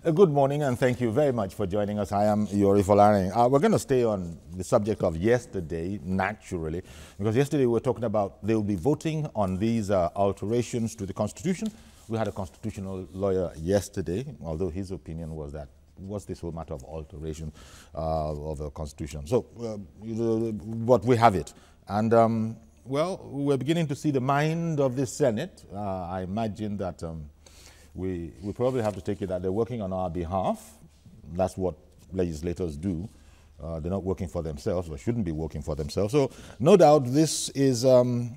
Good morning, and thank you very much for joining us. I am Yori Folarin. We're going to stay on the subject of yesterday, naturally, because yesterday we were talking about they will be voting on these alterations to the Constitution. We had a constitutional lawyer yesterday, although his opinion was that what's this whole matter of alteration of the Constitution? So, but we have it. And, well, we're beginning to see the mind of the Senate. I imagine that we probably have to take it that they're working on our behalf. That's what legislators do. They're not working for themselves, or shouldn't be working for themselves. So no doubt this is on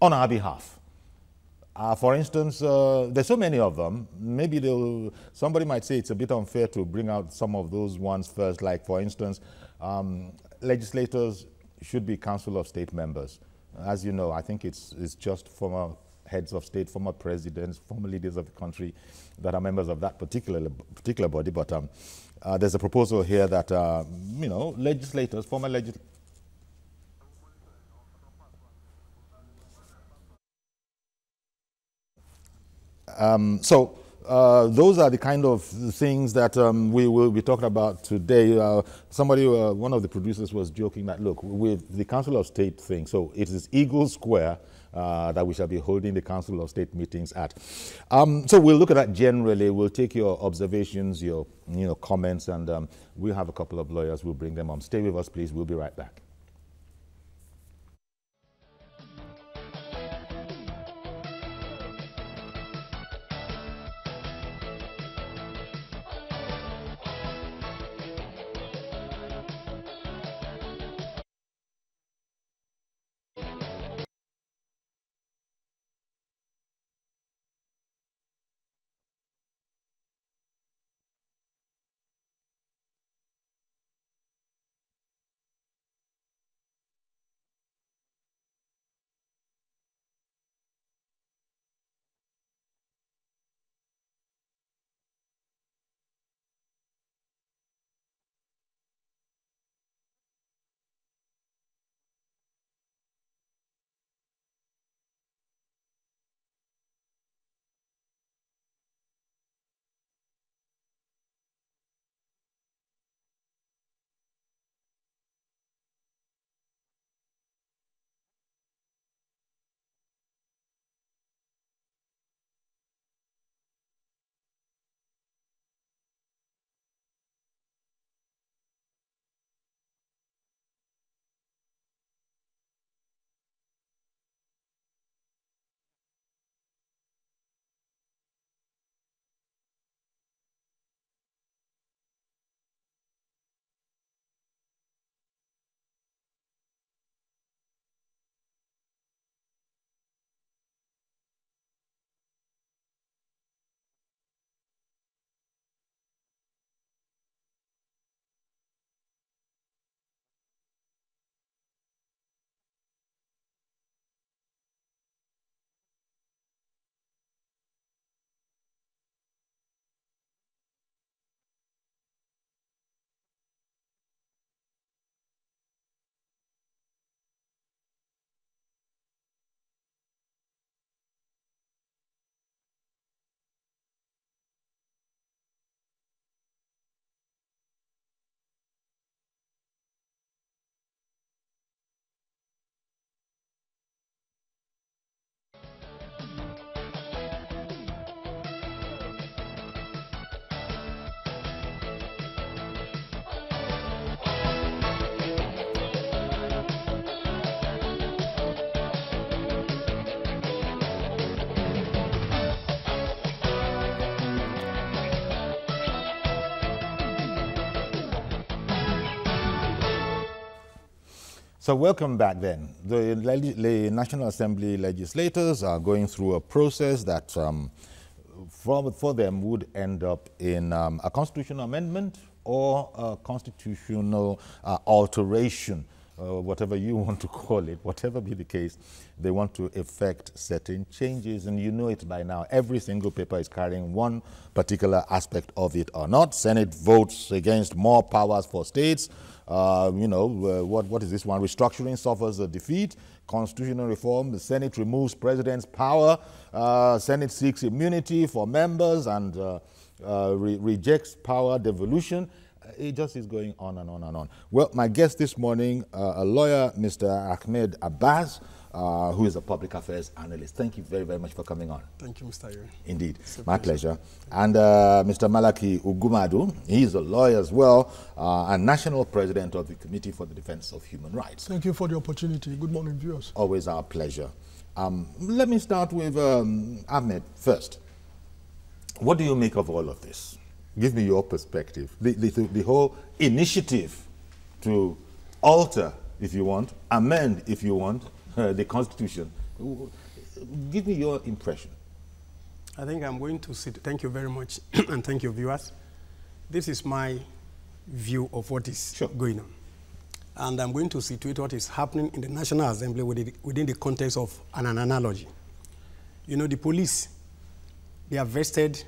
our behalf. For instance, there's so many of them. Maybe somebody might say it's a bit unfair to bring out some of those ones first. Like, for instance, legislators should be Council of State members. As you know, I think it's just former heads of state, former presidents, former leaders of the country that are members of that particular body. But there's a proposal here that, legislators, former legislators, those are the kind of things that we will be talking about today. One of the producers was joking that, look, with the Council of State thing, so it is Eagle Square that we shall be holding the Council of State meetings at. So we'll look at that generally. We'll take your observations, your comments, and we'll have a couple of lawyers. We'll bring them on. Stay with us, please. We'll be right back. So welcome back then. The National Assembly legislators are going through a process that for them would end up in a constitutional amendment or a constitutional alteration, whatever you want to call it, whatever be the case. They want to effect certain changes, and you know it by now. Every single paper is carrying one particular aspect of it or not. Senate votes against more powers for states. What is this one? Restructuring suffers a defeat. Constitutional reform, the Senate removes president's power. Senate seeks immunity for members, and rejects power devolution. It just is going on and on and on. Well, my guest this morning, a lawyer, Mr. Ahmed Abbas, who is a public affairs analyst. Thank you very, very much for coming on. Thank you, Mr. Yuri. Indeed, my pleasure. And Mr. Malaki Ugumadu, he is a lawyer as well, and national president of the Committee for the Defense of Human Rights. Thank you for the opportunity. Good morning, viewers. Always our pleasure. Let me start with Ahmed first. What do you make of all of this? Give me your perspective. The whole initiative to alter, if you want, amend, if you want, the Constitution. Give me your impression. I think I'm going to sit. Thank you very much, and thank you, viewers. This is my view of what is going on. And I'm going to situate what is happening in the National Assembly within the context of an analogy. You know, the police, they are vested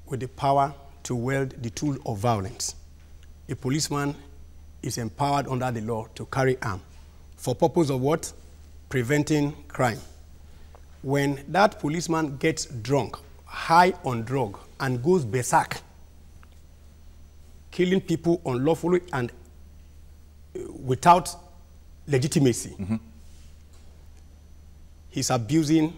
with the power to wield the tool of violence. A policeman is empowered under the law to carry arms for purpose of what? Preventing crime. When that policeman gets drunk, high on drug, and goes berserk, killing people unlawfully and without legitimacy, he's abusing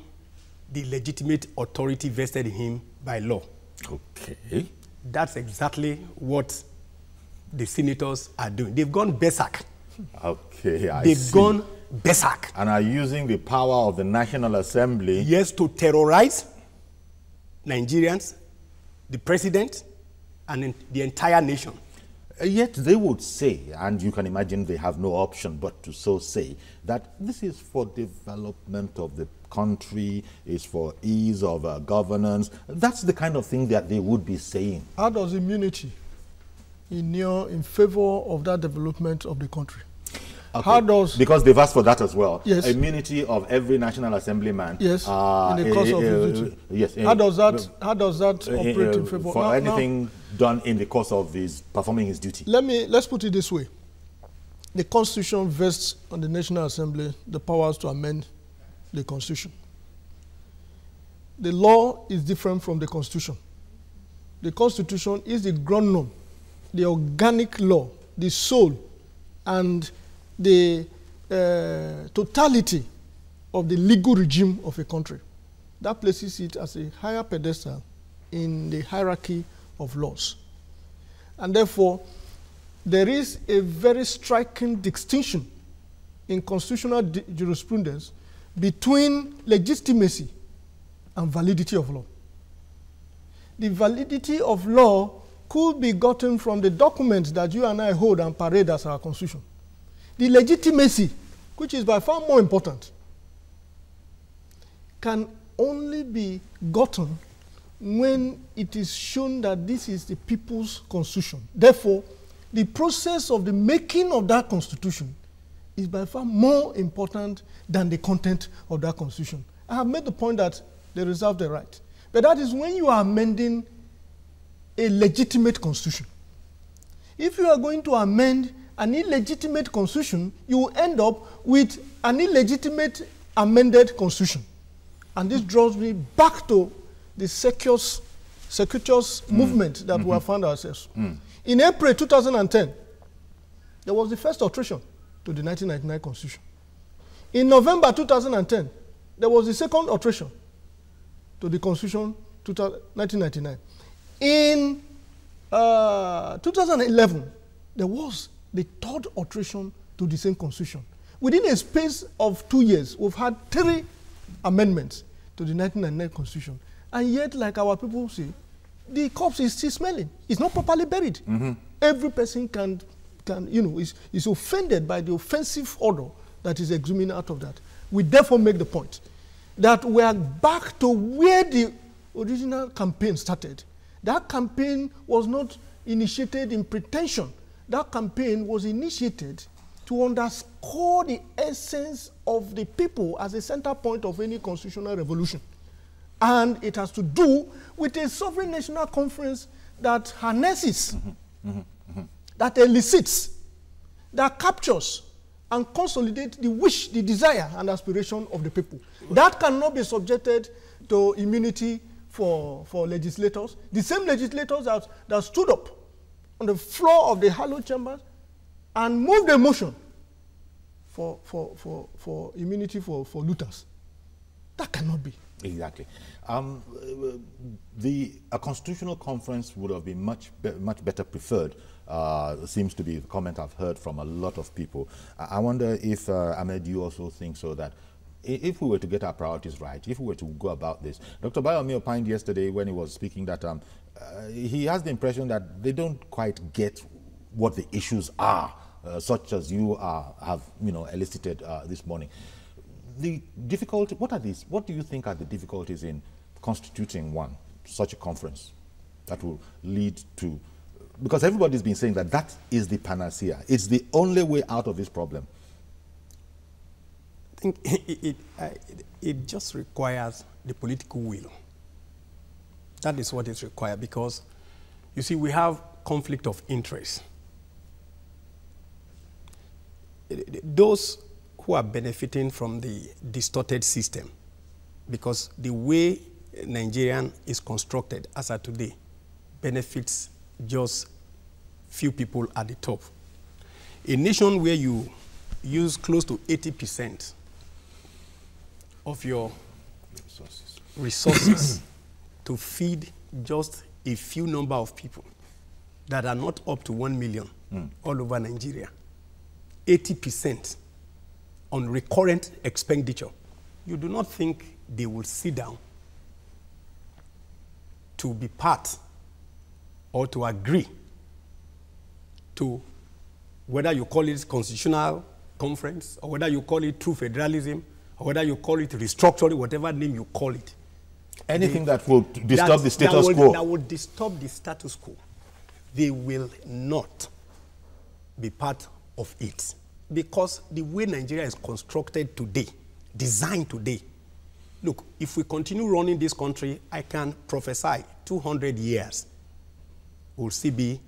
the legitimate authority vested in him by law. Okay. That's exactly what the senators are doing. They've gone berserk. Okay, They've gone berserk. And are using the power of the National Assembly. Yes, to terrorize Nigerians, the president, and the entire nation. Yet they would say, and you can imagine they have no option but to so say, that this is for development of the country, is for ease of governance. That's the kind of thing that they would be saying. How does immunity in favor of that development of the country? Okay. How does... Because they've asked for that as well. Yes. Immunity of every National Assemblyman. Yes, in the course of his duty. Yes. How does that operate in favor? For anything done in the course of his performing his duty. Let's put it this way. The Constitution vests on the National Assembly the powers to amend the Constitution. The law is different from the Constitution. The Constitution is the ground norm, the organic law, the soul, and the totality of the legal regime of a country. That places it as a higher pedestal in the hierarchy of laws. And therefore, there is a very striking distinction in constitutional jurisprudence between legitimacy and validity of law. The validity of law could be gotten from the documents that you and I hold and parade as our Constitution. The legitimacy, which is by far more important, can only be gotten when it is shown that this is the people's Constitution. Therefore, the process of the making of that Constitution is by far more important than the content of that Constitution. I have made the point that they reserve the right. But that is when you are amending a legitimate Constitution. If you are going to amend an illegitimate Constitution, you will end up with an illegitimate amended Constitution. And this draws me back to the circuitous movement that we have found ourselves. In April 2010, there was the first alteration to the 1999 Constitution. In November 2010, there was the second alteration to the Constitution 1999. In 2011, there was the third alteration to the same Constitution. Within a space of 2 years, we've had 3 amendments to the 1999 Constitution. And yet, like our people say, the corpse is still smelling. It's not properly buried. Every person is offended by the offensive order that is exhuming out of that. We therefore make the point that we are back to where the original campaign started. That campaign was not initiated in pretension. That campaign was initiated to underscore the essence of the people as a center point of any constitutional revolution. And it has to do with a sovereign national conference that harnesses, that elicits, that captures, and consolidates the wish, the desire, and aspiration of the people. That cannot be subjected to immunity for legislators, the same legislators that stood up on the floor of the hallowed chambers and moved a motion for immunity for looters. That cannot be. Exactly. A constitutional conference would have been much better preferred. Seems to be the comment I've heard from a lot of people. I wonder if, Ahmed, you also think so, that if we were to get our priorities right, if we were to go about this, Dr. Bayomi opined yesterday when he was speaking that he has the impression that they don't quite get what the issues are, such as you have elicited this morning. The difficulty, what are these? What do you think are the difficulties in constituting such a conference that will lead to, because everybody's been saying that is the panacea. It's the only way out of this problem. I think it just requires the political will. That is what is required, because you see, we have conflict of interest. Those who are benefiting from the distorted system, because the way Nigerian is constructed as of today benefits just few people at the top. A nation where you use close to 80% of your resources to feed just a few number of people that are not up to 1 million all over Nigeria. 80% on recurrent expenditure. You do not think they will sit down to be part or to agree to, whether you call it constitutional conference, or whether you call it true federalism, or whether you call it restructuring, whatever name you call it. Anything that will disturb the status quo. That will disturb the status quo. They will not be part of it. Because the way Nigeria is constructed today, designed today, look, if we continue running this country, I can prophesy 200 years, we'll still be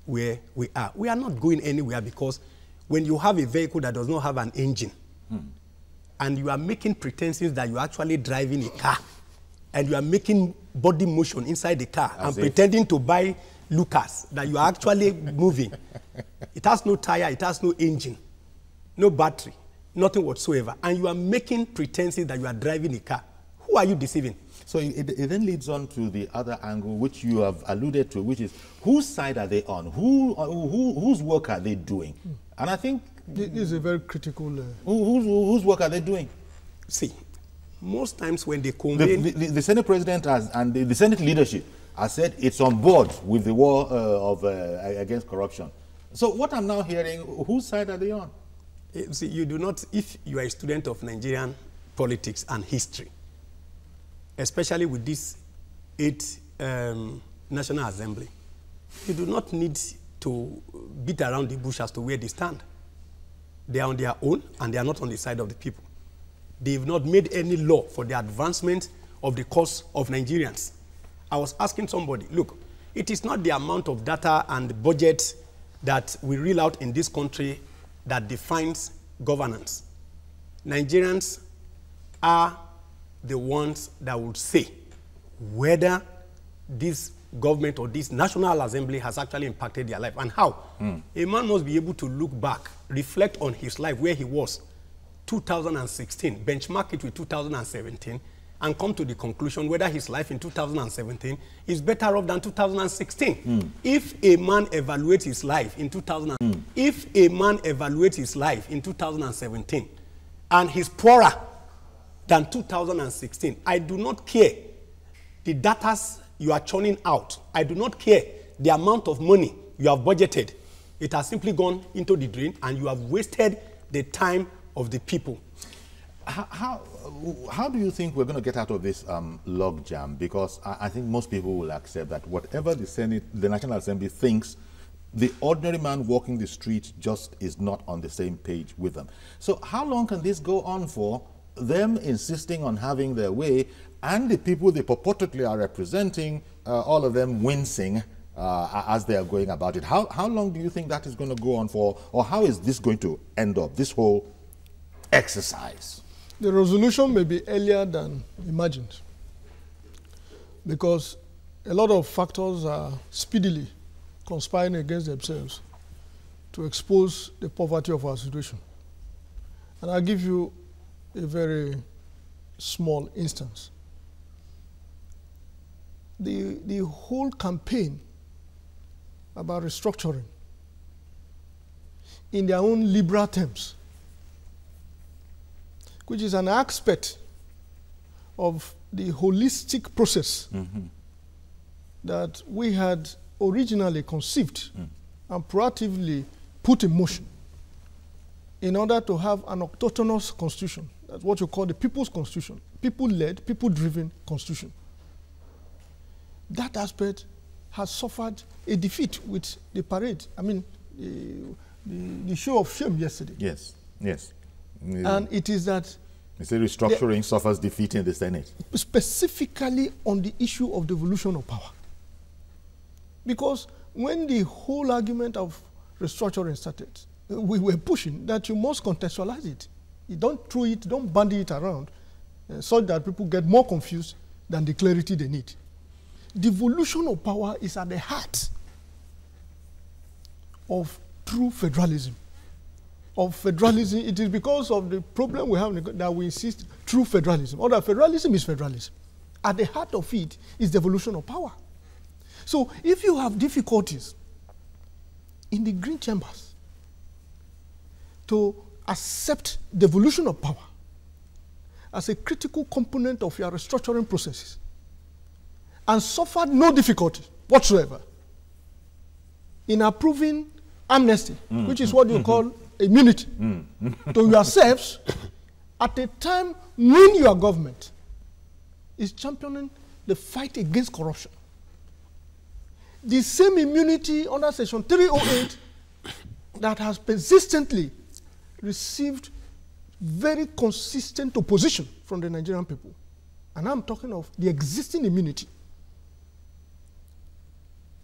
where we are. We are not going anywhere, because when you have a vehicle that does not have an engine, and you are making pretenses that you're actually driving a car, and you are making body motion inside the car, and pretending to buy Lucas, that you are actually moving. It has no tire, it has no engine, no battery, nothing whatsoever. And you are making pretenses that you are driving a car. Who are you deceiving? So it then leads on to the other angle, which you have alluded to, which is whose side are they on? Whose work are they doing? And I think this is a very critical. Whose work are they doing? See, most times when they convene, the Senate President and the Senate leadership has said it's on board with the war against corruption. So what I'm now hearing, whose side are they on? See, you do not, if you are a student of Nigerian politics and history, especially with this 8th National Assembly, you do not need to beat around the bush as to where they stand. They are on their own, and they are not on the side of the people. They've not made any law for the advancement of the cause of Nigerians. I was asking somebody, look, it is not the amount of data and budget that we reel out in this country that defines governance. Nigerians are the ones that would say whether this government or this National Assembly has actually impacted their life, and how. A man must be able to look back, reflect on his life, where he was 2016, benchmark it with 2017, and come to the conclusion whether his life in 2017 is better off than 2016. If a man evaluates his life in 2017 and he's poorer than 2016, I do not care the data you are churning out. I do not care the amount of money you have budgeted. It has simply gone into the drain, and you have wasted the time of the people. How do you think we're going to get out of this logjam? Because I think most people will accept that whatever the National Assembly thinks, the ordinary man walking the street just is not on the same page with them. So how long can this go on for, them insisting on having their way, and the people they purportedly are representing, all of them wincing as they are going about it? How long do you think that is going to go on for, or how is this going to end up, this whole exercise? The resolution may be earlier than imagined. because a lot of factors are speedily conspiring against themselves to expose the poverty of our situation. And I'll give you a very small instance. The whole campaign about restructuring in their own liberal terms, which is an aspect of the holistic process that we had originally conceived and proactively put in motion in order to have an autonomous constitution. That's what you call the people's constitution, people-led, people-driven constitution. That aspect has suffered a defeat with the parade. I mean, the show of shame yesterday. Yes, yes. And it is that you say restructuring suffers defeat in the Senate. Specifically on the issue of devolution of power. Because when the whole argument of restructuring started, we were pushing that you must contextualize it. You don't throw it, don't bandy it around, so that people get more confused than the clarity they need. Devolution of power is at the heart of true federalism. Of federalism, it is because of the problem we have that we insist true federalism. Other federalism is federalism. At the heart of it is devolution of power. So if you have difficulties in the green chambers to accept devolution of power as a critical component of your restructuring processes and suffered no difficulty whatsoever in approving amnesty, which is what you call immunity, to yourselves at a time when your government is championing the fight against corruption. The same immunity under Section 308 that has persistently received very consistent opposition from the Nigerian people. And I'm talking of the existing immunity.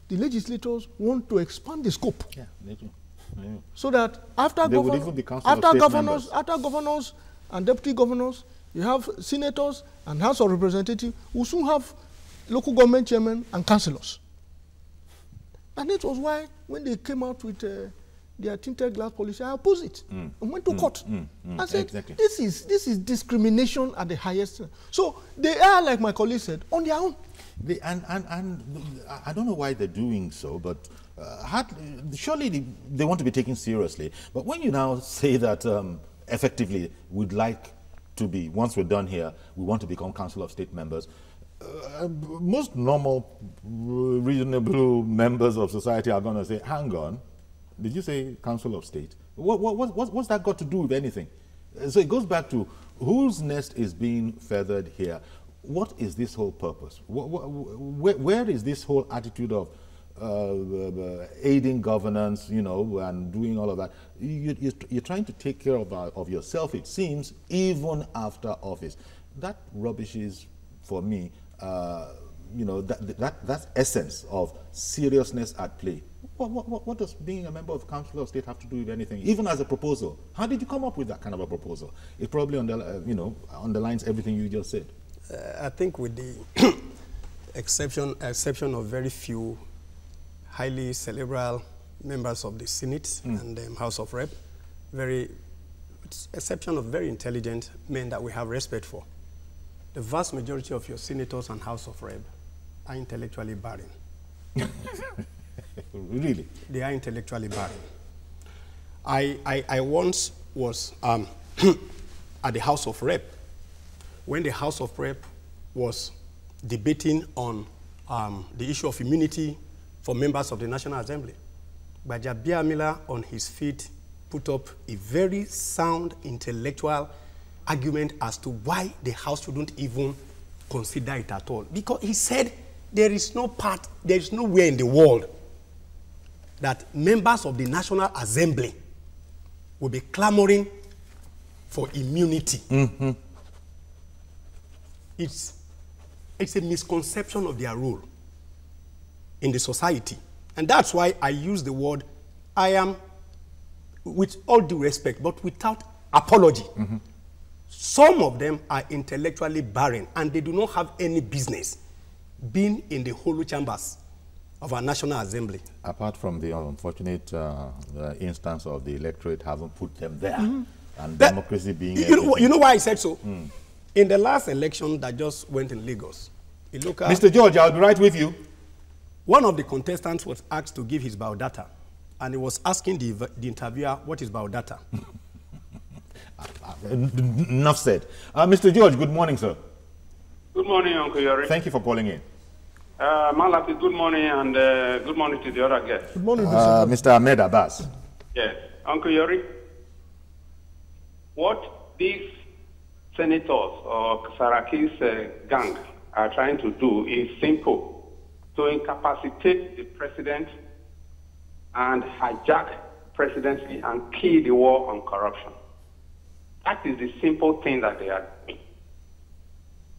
The legislators want to expand the scope. Yeah, they do. So that after governors and deputy governors, you have senators and House of Representatives who soon have local government chairmen and councillors. And that was why when they came out with their tinted glass policy, I opposed it and went to court. I said, exactly. this is discrimination at the highest. So they are, like my colleague said, on their own. And I don't know why they're doing so, but surely they want to be taken seriously. But when you now say that effectively we'd like to be, once we're done here, we want to become Council of State members, most normal, reasonable members of society are going to say, hang on, did you say Council of State? What's that got to do with anything? So it goes back to whose nest is being feathered here. What is this whole purpose? Where is this whole attitude of aiding governance, you know, and doing all of that? You're trying to take care of yourself, it seems, even after office. That rubbish is, for me, you know, that's essence of seriousness at play. What does being a member of Council of State have to do with anything, even as a proposal? How did you come up with that kind of a proposal? It probably underlines everything you just said. I think with the exception of very few highly cerebral members of the Senate and House of Rep, exception of very intelligent men that we have respect for, the vast majority of your senators and House of Rep are intellectually barren. Really? They are intellectually barren. I once was at the House of Rep when the House of Rep was debating on the issue of immunity for members of the National Assembly. Bajabia Miller, on his feet, put up a very sound intellectual argument as to why the House shouldn't even consider it at all. Because he said there is nowhere in the world that members of the National Assembly will be clamoring for immunity. It's a misconception of their role in the society. And that's why I use the word, I am, with all due respect, but without apology. Some of them are intellectually barren, and they do not have any business been in the hollow chambers of our National Assembly. Apart from the unfortunate instance of the electorate having put them there, and democracy being... You know why I said so? In the last election that just went in Lagos, Mr. George, I'll be right with you. One of the contestants was asked to give his biodata, and he was asking the interviewer what is biodata. Enough said. Mr. George, good morning, sir. Good morning, Uncle Yori. Thank you for calling in. Malaki, good morning, and good morning to the other guests. Good morning, Mr. Ahmed Abbas. Yes. Uncle Yori, what these senators or Saraki's gang are trying to do is simple: to incapacitate the president and hijack presidency and kill the war on corruption. That is the simple thing that they are doing.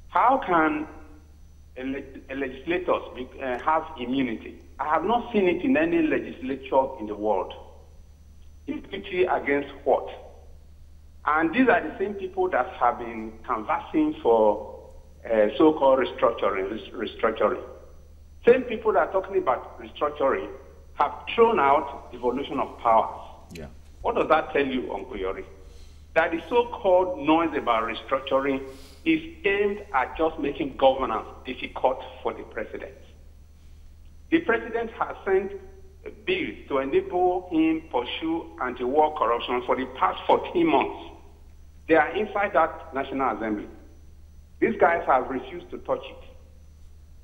How can legislators have immunity? I have not seen it in any legislature in the world. Immunity against what? And these are the same people that have been canvassing for so-called restructuring. Same people that are talking about restructuring have thrown out devolution of powers. Yeah. What does that tell you, Uncle Yori? That the so-called noise about restructuring is aimed at just making governance difficult for the president. The president has sent bills to enable him pursue anti-war corruption for the past 14 months. They are inside that National Assembly. These guys have refused to touch it.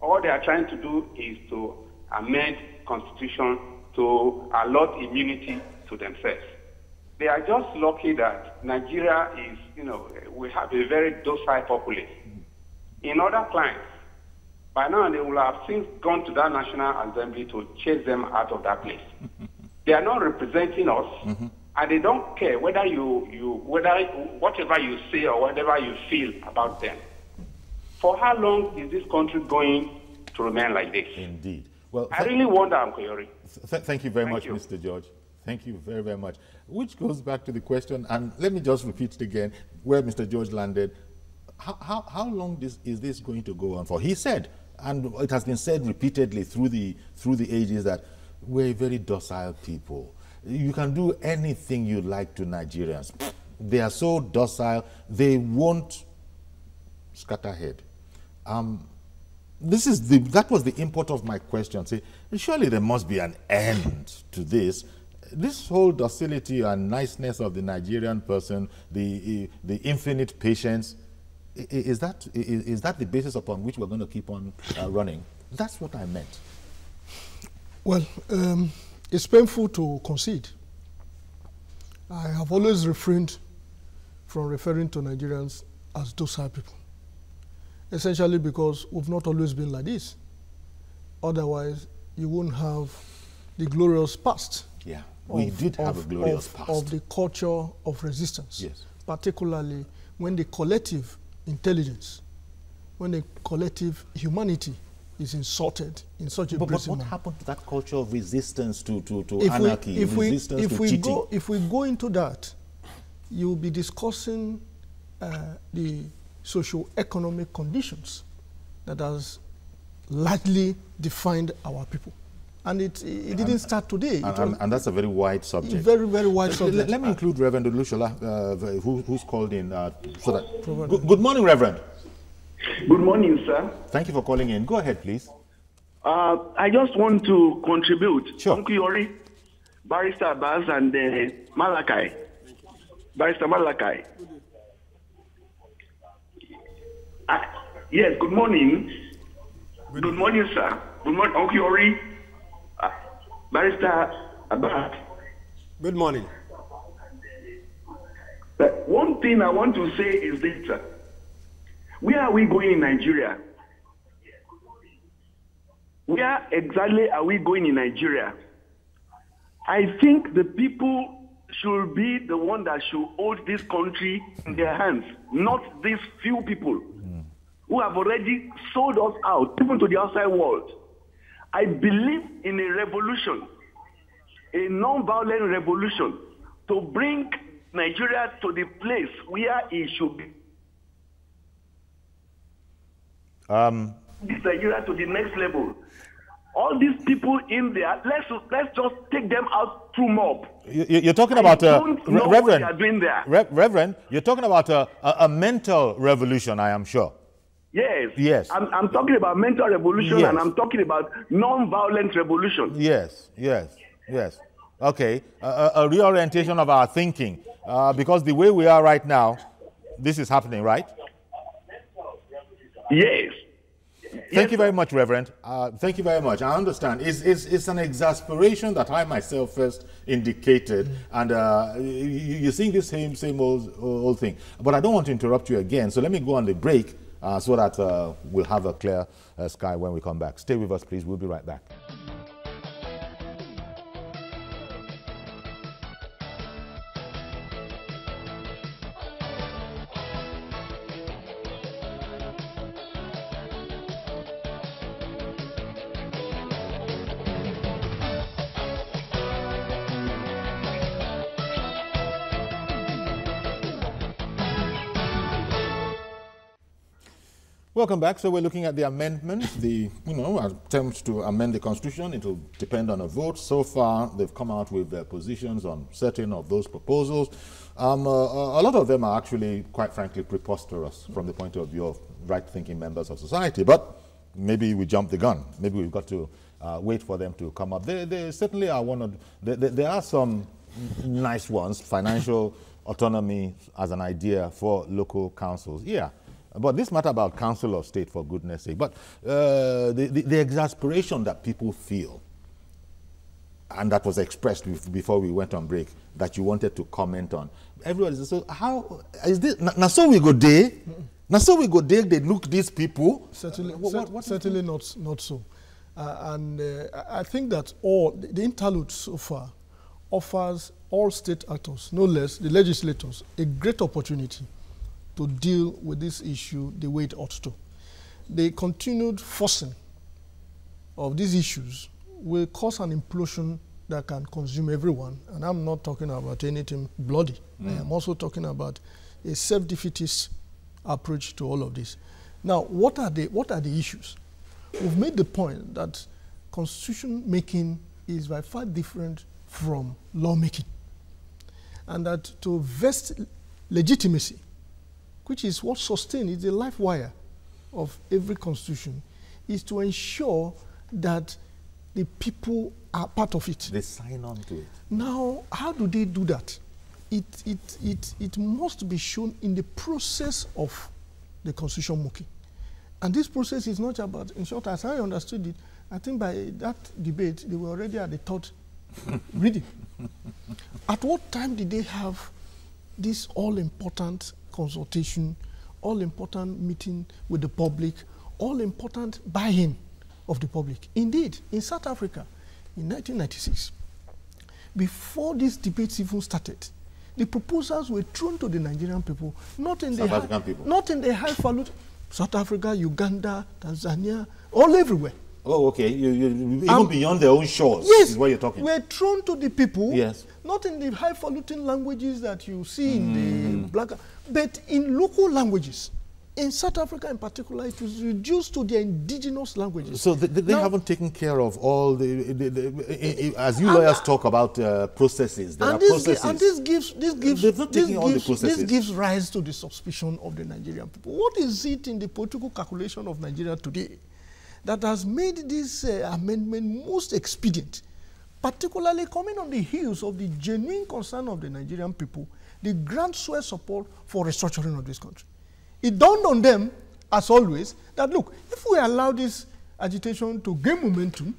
All they are trying to do is to amend Constitution to allot immunity to themselves. They are just lucky that Nigeria is, we have a very docile population. In other climes, by now they will have since gone to that National Assembly to chase them out of that place. They are not representing us, and they don't care whether whatever you say or whatever you feel about them. For how long is this country going to remain like this? Indeed. Well, I really wonder, Uncle Yori. Thank you very much, Mr. George. Thank you very, very much. Which goes back to the question, and let me just repeat it again, where Mr. George landed. How long is this going to go on for? He said, and it has been said repeatedly through the ages, that we're a very docile people. You can do anything you like to Nigerians. They are so docile, they won't scatter head. That was the import of my question. See, surely there must be an end to this. This whole docility and niceness of the Nigerian person, the infinite patience, is that the basis upon which we're going to keep on running? That's what I meant. Well, it's painful to concede. I have always refrained from referring to Nigerians as docile people, essentially because we've not always been like this. Otherwise, you wouldn't have the glorious past. Yeah, we did have a glorious past. Of the culture of resistance. Yes. Particularly when the collective intelligence, when the collective humanity is insulted in such a brazen manner. What happened to that culture of resistance to anarchy, resistance to cheating? If we go into that, you'll be discussing the socio-economic conditions that has largely defined our people. And it didn't start today. And that's a very wide subject. Very, very wide subject. Let me include Reverend Olushola, who's called in. Good morning, Reverend. Good morning, sir. Thank you for calling in. Go ahead, please. I just want to contribute. Sure. Uncle Yori, Barrister Abbas, and Malachi. Barrister Malachi. Yes, good morning. Good morning, sir. Good morning, Uncle Yori. Barrister Abbas. Good morning. One thing I want to say is this. Where are we going in Nigeria? Where exactly are we going in Nigeria? I think the people should be the one that should hold this country in their hands, not these few people who have already sold us out, even to the outside world. I believe in a revolution, a non-violent revolution, to bring Nigeria to the place where it should be. this Nigeria to the next level. All these people in there, let's just take them out through mob. You're talking about Reverend. What they are doing there. Reverend, you're talking about a mental revolution, I am sure. Yes. Yes. I'm talking about mental revolution, yes. and I'm talking about non-violent revolution. Yes, yes, yes. Okay, a reorientation of our thinking, because the way we are right now, this is happening, right? Yes. Thank you very much, Reverend. Thank you very much. I understand. It's an exasperation that I myself first indicated, and you're seeing the same old thing. But I don't want to interrupt you again, so let me go on the break so that we'll have a clear sky when we come back. Stay with us, please. We'll be right back. Welcome back. So we're looking at the amendments, the attempts to amend the Constitution. It will depend on a vote. So far, they've come out with their positions on certain of those proposals. A lot of them are actually, quite frankly, preposterous from the point of view of right-thinking members of society. But maybe we jumped the gun. Maybe we've got to wait for them to come up. They certainly are one of. There are some nice ones. Financial autonomy as an idea for local councils. Yeah. But this matter about Council of State, for goodness sake, but the exasperation that people feel, and that was expressed before we went on break, that you wanted to comment on. Everybody says, so how is this? Now so we go there. Now so we go there, they look these people. Certainly, certainly not so. I think that the interlude so far offers all state actors, no less the legislators, a great opportunity to deal with this issue the way it ought to. The continued forcing of these issues will cause an implosion that can consume everyone. And I'm not talking about anything bloody. I am also talking about a self-defeatist approach to all of this. Now, what are the issues? We've made the point that constitution making is by far different from lawmaking. And that to vest legitimacy, which is what sustains, is the life wire of every constitution, is to ensure that the people are part of it. They sign on to it. Now, how do they do that? It must be shown in the process of the constitution making. And this process is not about, in short, as I understood it, I think by that debate, they were already at the third reading. At what time did they have this all-important consultation, all-important meeting with the public, all-important buy-in of the public? Indeed, in South Africa, in 1996, before these debates even started, the proposals were thrown to the Nigerian people, not in the highfalutin South Africa, Uganda, Tanzania, all everywhere. Oh, okay. Even beyond their own shores, yes, is what you're talking. We're thrown to the people, yes, not in the highfalutin languages that you see in the black, but in local languages. In South Africa in particular, it was reduced to the indigenous languages. So they haven't taken care of all as you lawyers talk about processes. There are processes. And this gives rise to the suspicion of the Nigerian people. What is it in the political calculation of Nigeria today that has made this amendment most expedient, particularly coming on the heels of the genuine concern of the Nigerian people, the groundswell support for restructuring of this country? It dawned on them, as always, that look, if we allow this agitation to gain momentum,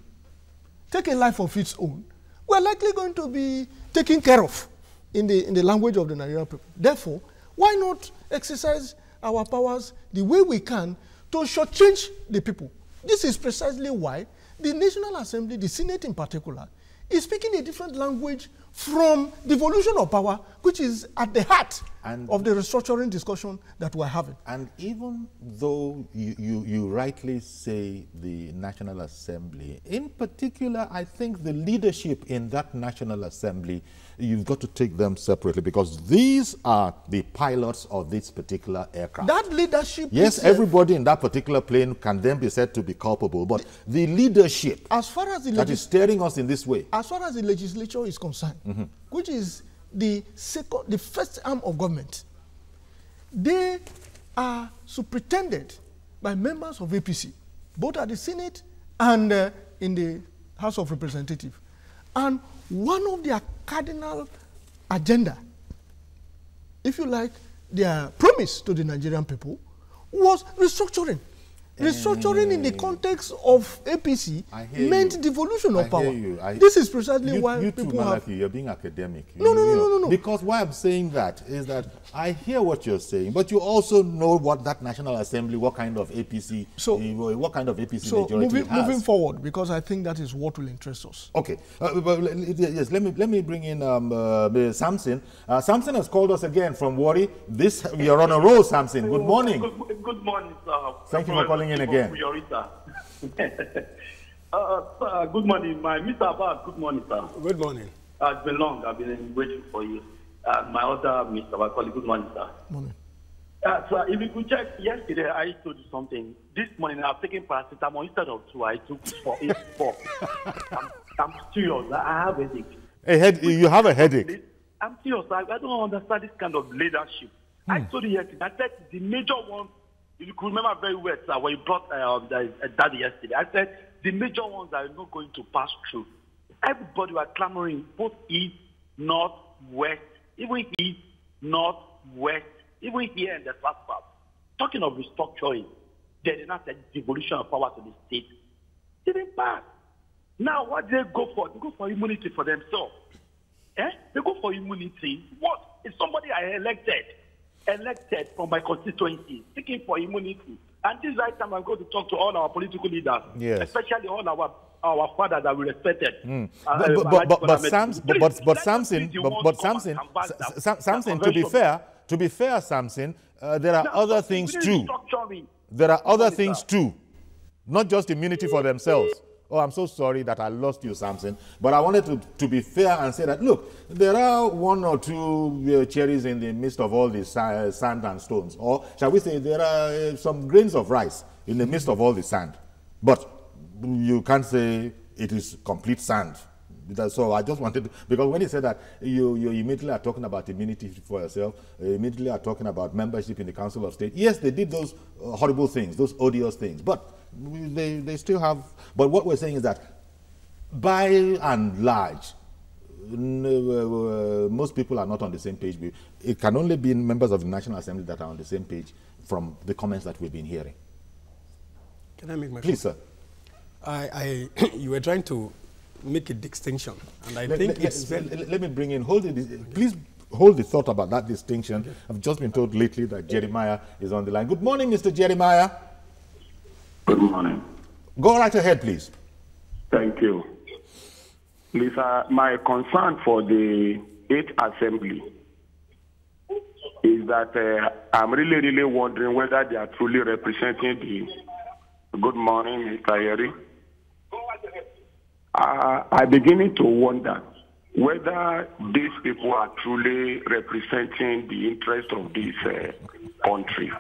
take a life of its own, we're likely going to be taken care of in the language of the Nigerian people. Therefore, why not exercise our powers the way we can to shortchange the people? This is precisely why the National Assembly, the Senate in particular, is speaking a different language from devolution of power, which is at the heart of the restructuring discussion that we're having. And even though you rightly say the National Assembly, in particular, I think the leadership in that National Assembly, you've got to take them separately, because these are the pilots of this particular aircraft. That leadership... Yes, everybody in that particular plane can then be said to be culpable, but the leadership as far as that is steering us in this way... As far as the legislature is concerned, which is the first arm of government, they are superintended by members of APC, both at the Senate and in the House of Representatives. And one of their cardinal agenda, if you like, their promise to the Nigerian people, was restructuring. Restructuring in the context of APC meant devolution of power. This is precisely why people have... You're being academic. No. Because why I'm saying that is that I hear what you're saying, but you also know what that National Assembly, what kind of APC majority it has. Moving forward, because I think that is what will interest us. Okay. Yes, let me bring in Samson. Samson has called us again from Warri. We are on a roll, Samson. Good morning. Good morning, sir. Thank you for calling in again. Good morning, my Mr. Abbas. Good morning, sir. Good morning. It's been long. I've been waiting for you. My other Mr. Abbas, good morning, sir. Morning. So if you could check, yesterday I told you something. This morning I've taken paracetamol instead of 2. I took 4. I'm serious. I have a headache. You have a headache? I'm serious. I don't understand this kind of leadership. I told you yesterday. I said the major one. You could remember very well, sir, when you brought daddy yesterday. I said the major ones are not going to pass through. Everybody were clamoring, both east, north, west, even east, north, west, even here in the south part. Talking of restructuring, they did not say devolution of power to the state. They didn't pass. Now, what do they go for? They go for immunity for themselves. They go for immunity. What? If somebody I elected from my constituency, seeking for immunity. And this is the right time I'm going to talk to all our political leaders, especially all our fathers that we respected. Samson, to be fair, Samson, there are other things too. There are other things too, not just immunity for themselves. Oh, I'm so sorry that I lost you, Samson. But I wanted to be fair and say that, look, there are 1 or 2 cherries in the midst of all this sand and stones. Or shall we say there are some grains of rice in the midst of all the sand. But you can't say it is complete sand. So I just wanted to, because when he said that, you immediately are talking about immunity for yourself, immediately are talking about membership in the Council of State. Yes, they did those horrible things, those odious things, but they still have, but what we're saying is that by and large, most people are not on the same page. It can only be members of the National Assembly that are on the same page from the comments that we've been hearing. Can I make my Please, comment? Sir. You were trying to make a distinction, and I think let me bring in, please hold the thought about that distinction. Okay. I've just been told lately that Jeremiah is on the line. Good morning, Mr. Jeremiah. Good morning. Go right ahead, please. Thank you. Lisa, my concern for the 8th Assembly is that I'm really wondering whether they are truly representing the... Good morning, Mr. Yeri. I'm beginning to wonder whether these people are truly representing the interest of this country.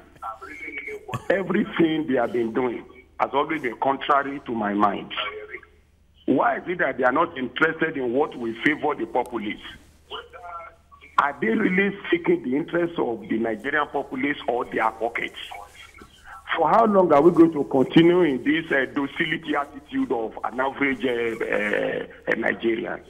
Everything they have been doing has always been contrary to my mind. Why is it that they are not interested in what will favor the populace? Are they really seeking the interests of the Nigerian populace or their pockets? For how long are we going to continue in this docility attitude of an average Nigerian?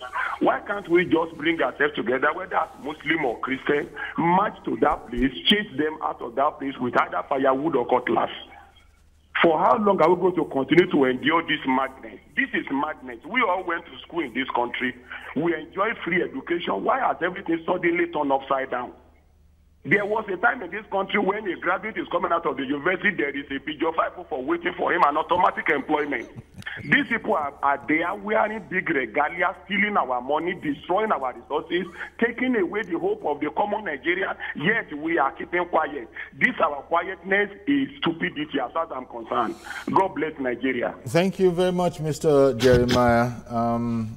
Why can't we just bring ourselves together, whether Muslim or Christian, march to that place, chase them out of that place with either firewood or cutlass? For how long are we going to continue to endure this madness? This is madness. We all went to school in this country. We enjoy free education. Why has everything suddenly turned upside down? There was a time in this country when a graduate is coming out of the university, there is a page of 5 for waiting for him, an automatic employment. These people are there wearing big regalia, stealing our money, destroying our resources, taking away the hope of the common Nigerian, yet we are keeping quiet. This our quietness is stupidity as far as I'm concerned. God bless Nigeria. Thank you very much, Mr. Jeremiah.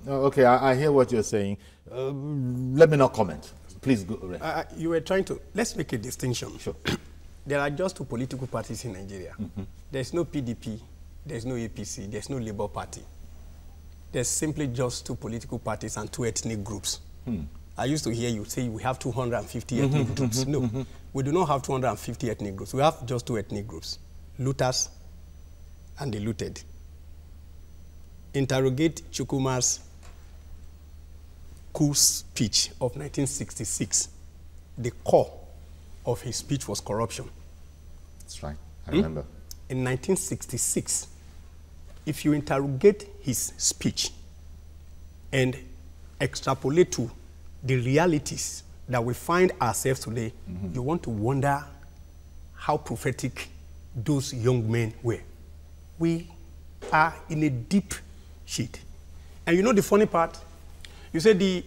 Okay, I hear what you're saying. Let me not comment. Please go ahead. You were trying to, let's make a distinction. Sure. There are just two political parties in Nigeria. There's no PDP, there's no APC, there's no Labour Party. There's simply just two political parties and two ethnic groups. I used to hear you say we have 250 ethnic groups. No, we do not have 250 ethnic groups. We have just two ethnic groups, looters and the looted. Interrogate Chukwuma's coup speech of 1966. The core of his speech was corruption. That's right. I remember. In 1966, if you interrogate his speech and extrapolate to the realities that we find ourselves today, you want to wonder how prophetic those young men were. We are in a deep shit. And you know the funny part? You say the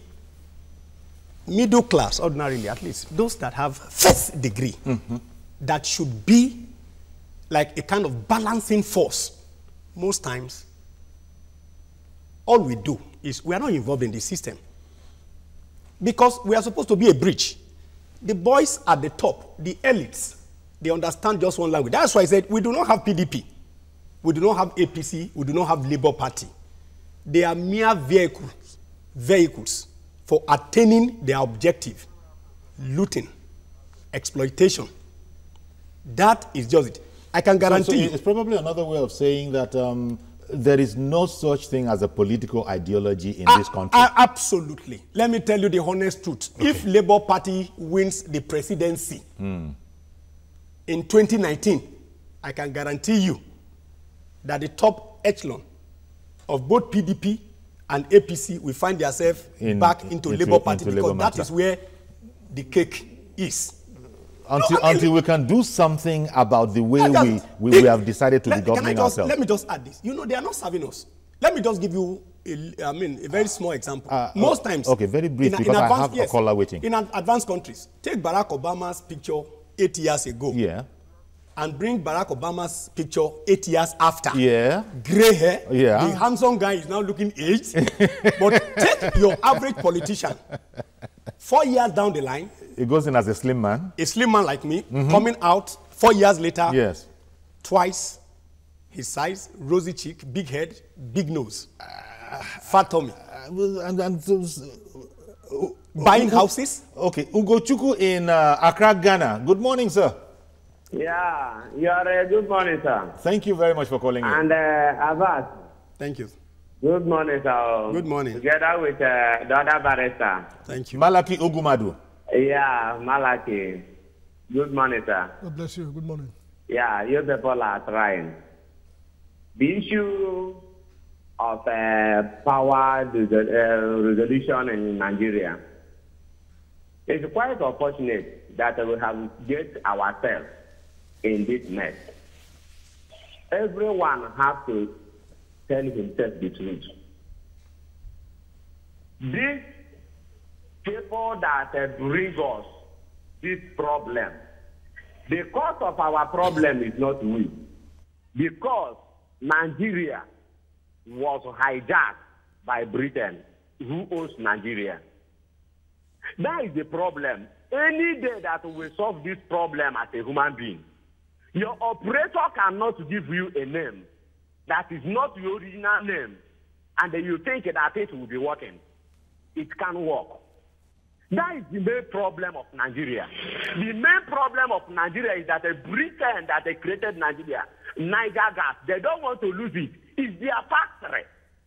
middle class, ordinarily at least, those that have first degree, that should be like a kind of balancing force. Most times, all we do is we are not involved in the system. Because we are supposed to be a bridge. The boys at the top, the elites, they understand just one language. That's why I said we do not have PDP. We do not have APC. We do not have Labour Party. They are mere vehicles for attaining their objective, looting, exploitation. That is just it. I can guarantee you. It's probably another way of saying that there is no such thing as a political ideology in this country. Absolutely. Let me tell you the honest truth. Okay. If Labour Party wins the presidency in 2019, I can guarantee you that the top echelon of both PDP and APC will find themselves back into Labour Party, because that is where the cake is. Until we can do something about the way we have decided to be governing ourselves. Let me just add this. You know, they are not serving us. Let me just give you, a very small example. Most times. Okay, very brief, because I have a caller waiting. In advanced countries, take Barack Obama's picture 8 years ago. Yeah. And bring Barack Obama's picture 8 years after. Yeah. Gray hair. Yeah. The handsome guy is now looking aged. But take your average politician. 4 years down the line. He goes in as a slim man. A slim man like me, coming out 4 years later. Yes. Twice his size, rosy cheek, big head, big nose, fat tummy. Buying houses. Okay. Ugochukwu in Accra, Ghana. Good morning, sir. Yeah, you are good morning, sir. Thank you very much for calling in. And Abbas. Thank you. Good morning, sir. Good morning. Together with the other barrister. Thank you. Malaki Ogumadu. Yeah, Malaki. Good morning, sir. God bless you. Good morning. Yeah, you people are trying. The issue of power resolution in Nigeria is quite unfortunate that we have get ourselves in this mess. Everyone has to tell himself the truth. These people that bring us this problem, the cause of our problem is not we, because Nigeria was hijacked by Britain, who owns Nigeria. That is the problem. Any day that we solve this problem as a human being, your operator cannot give you a name that is not your original name, and then you think that it will be working. It can't work. That is the main problem of Nigeria. The main problem of Nigeria is that the Britain that they created Nigeria, Niger gas, they don't want to lose it. It's their factory.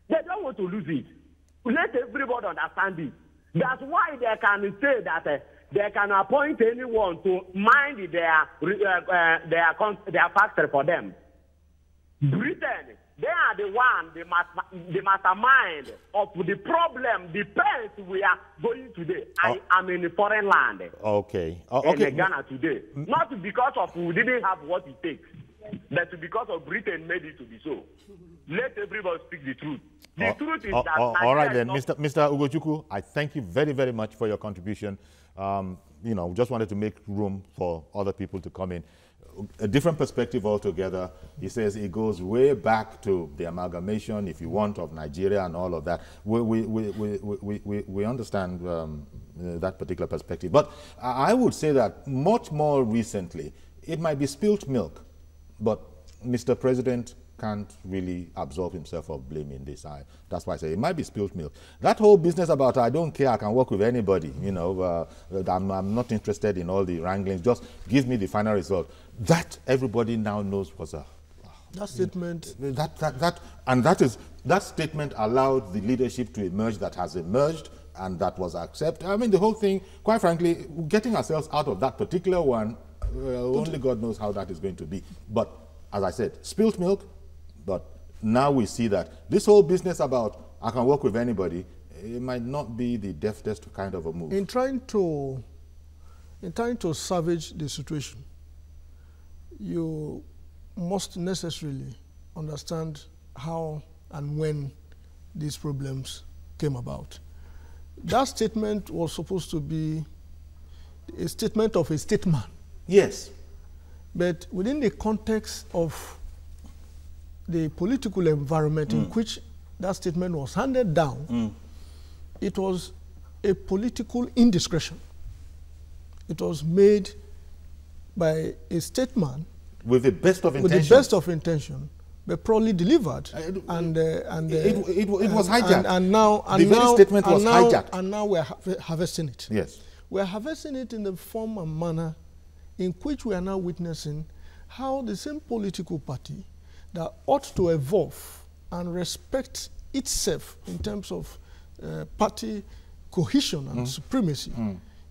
They don't want to lose it. Let everybody understand it. That's why they can say that they can appoint anyone to mind their factory for them. Britain, they are the one, the mastermind of the problem, the pains we are going today. I am in a foreign land. Okay. In Ghana today. Not because of we didn't have what it takes, but because of Britain made it to be so. let everybody speak the truth. The truth is that all right then, Nigeria Mr. Ugochukwu, I thank you very, very much for your contribution. You know, just wanted to make room for other people to come in. A different perspective altogether. He says it goes way back to the amalgamation, if you want, of Nigeria and all of that. We understand that particular perspective. But I would say that much more recently, it might be spilt milk, but Mr. President can't really absolve himself of blame in this. That's why I say it might be spilt milk. That whole business about I don't care, I can work with anybody, you know, I'm not interested in all the wranglings, just give me the final result. That everybody now knows was a... That statement... That statement allowed the leadership to emerge that has emerged and that was accepted. I mean, the whole thing, quite frankly, getting ourselves out of that particular one, only God knows how that is going to be. But, as I said, spilt milk. But now we see that this whole business about I can work with anybody, it might not be the deftest kind of a move. In trying to salvage the situation, you must necessarily understand how and when these problems came about. That statement was supposed to be a statement of a statesman. Yes. But within the context of the political environment in which that statement was handed down, it was a political indiscretion. It was made by a statesman with the best of intention. With the best of intention, but probably delivered. It was hijacked. The statement was hijacked. And now we're harvesting it. Yes. We're harvesting it in the form and manner in which we are now witnessing how the same political party that ought to evolve and respect itself in terms of party cohesion and supremacy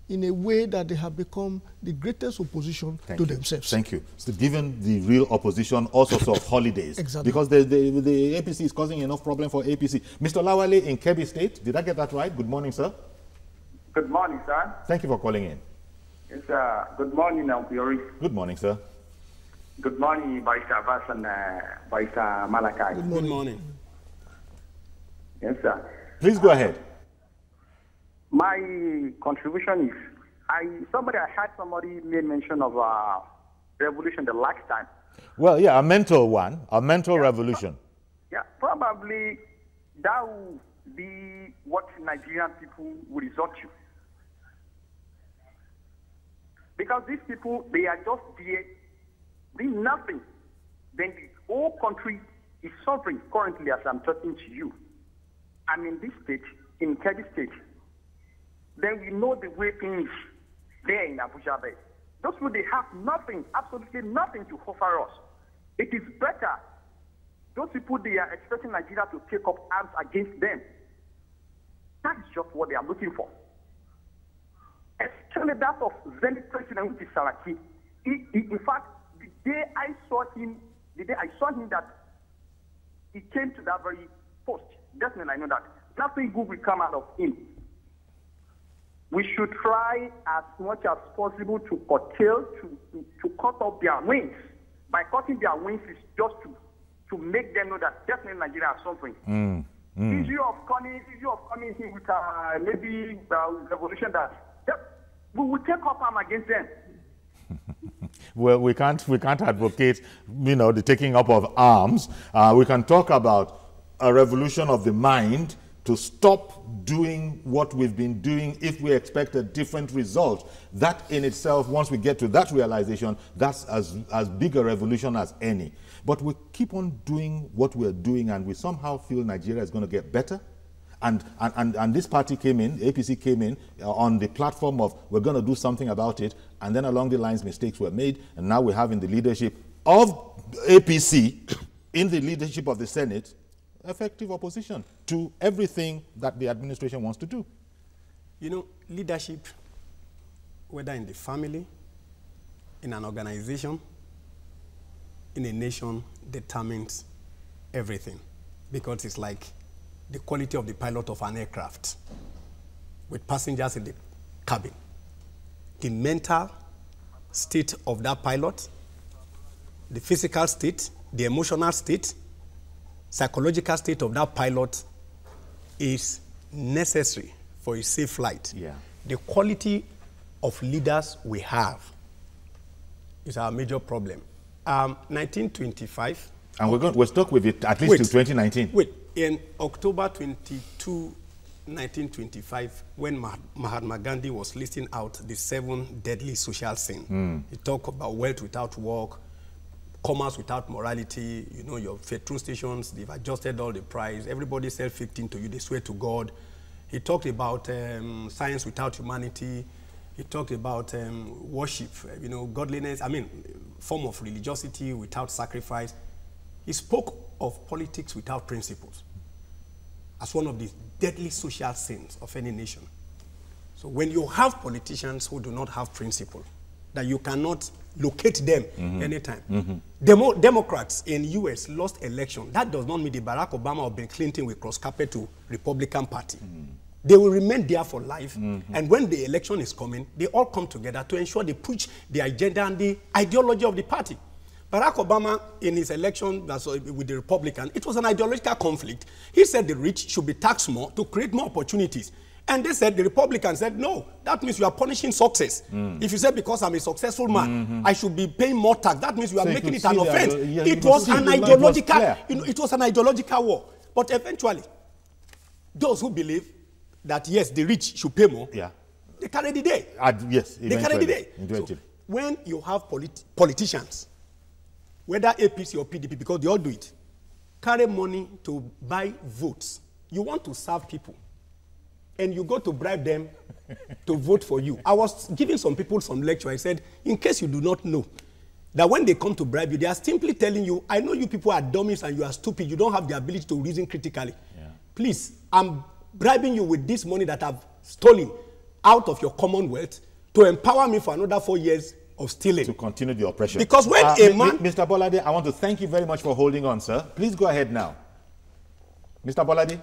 in a way that they have become the greatest opposition to themselves. Thank you. So given the real opposition all sorts of holidays. Exactly. Because the APC is causing enough problem for APC. Mr. Lawale in Kebbi State, did I get that right? Good morning, sir. Good morning, sir. Thank you for calling in. Yes, good morning, Fiori. Good morning, sir. Good morning, Vice Abbas and Vice Malachi. Good morning. Yes, sir. Please go ahead. My contribution is, I heard somebody made mention of revolution the last time. Well, yeah, a mental revolution. Yeah, probably that will be what Nigerian people will resort to. Because these people, they are just there doing nothing. Then the whole country is suffering currently as I'm talking to you. I'm in this state, in Kebbi State. Then we know the way things there in Abuja Bay. Those people, they have nothing, absolutely nothing to offer us. It is better. Those people, they are expecting Nigeria to take up arms against them. That is just what they are looking for. Especially that of Zenith President, which is Saraki. In fact, the day I saw him that he came to that very post, definitely I know that nothing good will come out of him. We should try as much as possible to curtail, to cut off their wings. By cutting their wings is just to make them know that definitely Nigeria is suffering. Issue of coming here with maybe revolution that we will take up arm against them. Well, we can't advocate, the taking up of arms. We can talk about a revolution of the mind to stop doing what we've been doing if we expect a different result. That in itself, once we get to that realization, that's as big a revolution as any. But we keep on doing what we're doing, and we somehow feel Nigeria is going to get better. And this party came in, APC came in on the platform of we're going to do something about it, and then along the lines mistakes were made, and now we have in the leadership of APC, in the leadership of the Senate, effective opposition to everything that the administration wants to do. Leadership, whether in the family, in an organization, in a nation, determines everything, because it's like the quality of the pilot of an aircraft with passengers in the cabin. The mental state of that pilot, the physical state, the emotional state, psychological state of that pilot is necessary for a safe flight. Yeah. The quality of leaders we have is our major problem. 1925. And we're stuck with it at least till 2019. Wait, in October 22, 1925, when Mahatma Gandhi was listing out the 7 deadly social sins, he talked about wealth without work, commerce without morality, you know, your petrol stations, they've adjusted all the price, everybody sells fake thing to you, they swear to God. He talked about science without humanity. He talked about worship, you know, godliness, I mean, form of religiosity without sacrifice. He spoke of politics without principles as one of the deadly social sins of any nation. So when you have politicians who do not have principle, that you cannot locate them anytime. Democrats in U.S. lost election. That does not mean that Barack Obama or Bill Clinton will cross carpet to Republican Party. They will remain there for life. And when the election is coming, they all come together to ensure they push the agenda and the ideology of the party. Barack Obama, in his election with the Republican, it was an ideological conflict. He said the rich should be taxed more to create more opportunities. And they said, the Republicans said, no, that means you are punishing success. If you say because I'm a successful man, I should be paying more tax, that means you are making it an offense. It was an ideological, it was an ideological war. But eventually, those who believe that, yes, the rich should pay more, they carry the day. Yes, they carry the day. So when you have politicians, whether APC or PDP, because they all do it, carry money to buy votes. You want to serve people, and you go to bribe them to vote for you. I was giving some people some lecture. I said, in case you do not know, that when they come to bribe you, they are simply telling you, I know you people are dummies and you are stupid. You don't have the ability to reason critically. Please, I'm bribing you with this money that I've stolen out of your commonwealth to empower me for another 4 years of stealing. To continue the oppression. Because when a man... Mr. Bolade, I want to thank you very much for holding on, sir. Please go ahead now. Mr. Bolade?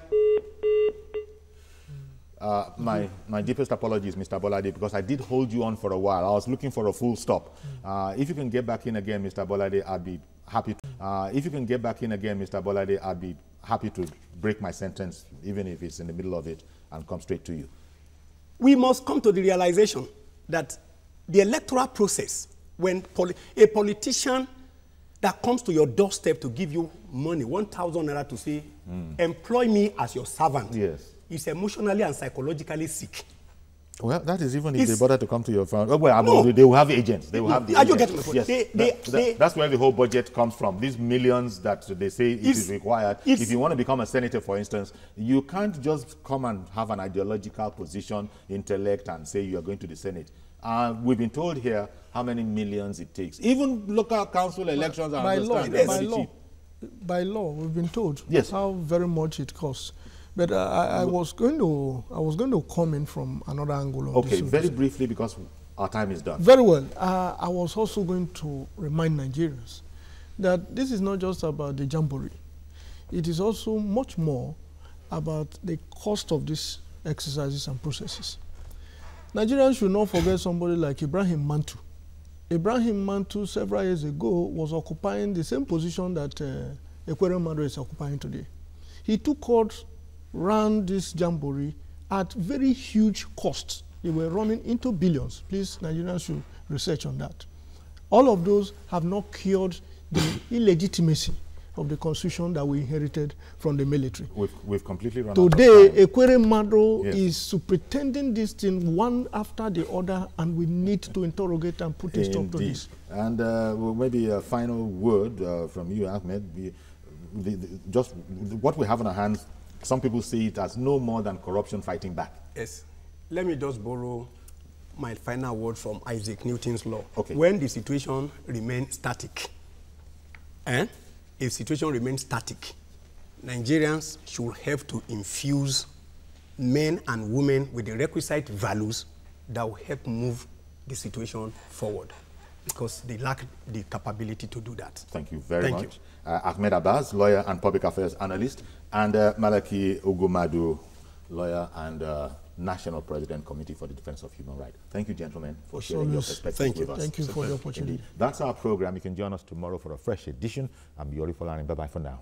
My deepest apologies, Mr. Bolade, because I did hold you on for a while. I was looking for a full stop. If you can get back in again, Mr. Bolade, I'd be happy to. If you can get back in again, Mr. Bolade, I'd be happy to break my sentence, even if it's in the middle of it, and come straight to you. We must come to the realization that the electoral process, when a politician that comes to your doorstep to give you money, 1,000 naira to say, employ me as your servant, is emotionally and psychologically sick. Well, that is even if they bother to come to your phone. Oh, well, they will have agents. They will have the agents. You getting my point? Yes. That's where the whole budget comes from. These millions that they say it is required. If you want to become a senator, for instance, you can't just come and have an ideological position, intellect, and say you are going to the Senate. We've been told here how many millions it takes. Even local council elections are by law, we've been told how very much it costs. But I was going to comment from another angle of this. Okay, very briefly, because our time is done. Very well. I was also going to remind Nigerians that this is not just about the jamboree. It is also much more about the cost of these exercises and processes. Nigerians should not forget somebody like Ibrahim Mantu. Ibrahim Mantu, several years ago, was occupying the same position that Ekwere Madu is occupying today. He took out, ran this jamboree at very huge costs. They were running into billions. Please, Nigerians should research on that. All of those have not cured the illegitimacy of the constitution that we inherited from the military. We've completely run today, out of time. Ekwere Madu is superintending this thing one after the other, and we need to interrogate and put a stop to this. And maybe a final word from you, Ahmed. Just what we have in our hands, some people see it as no more than corruption fighting back. Yes. Let me just borrow my final word from Isaac Newton's law. Okay. When the situation remains static, if situation remains static, Nigerians should have to infuse men and women with the requisite values that will help move the situation forward, because they lack the capability to do that. Thank you very much. Ahmed Abbas, lawyer and public affairs analyst, and Malaki Ogumadu, lawyer and National President Committee for the Defense of Human Rights. Thank you, gentlemen, for sharing your perspectives with us. Thank you for the opportunity. Indeed. That's our program. You can join us tomorrow for a fresh edition. I'm Yori Folani. Bye-bye for now.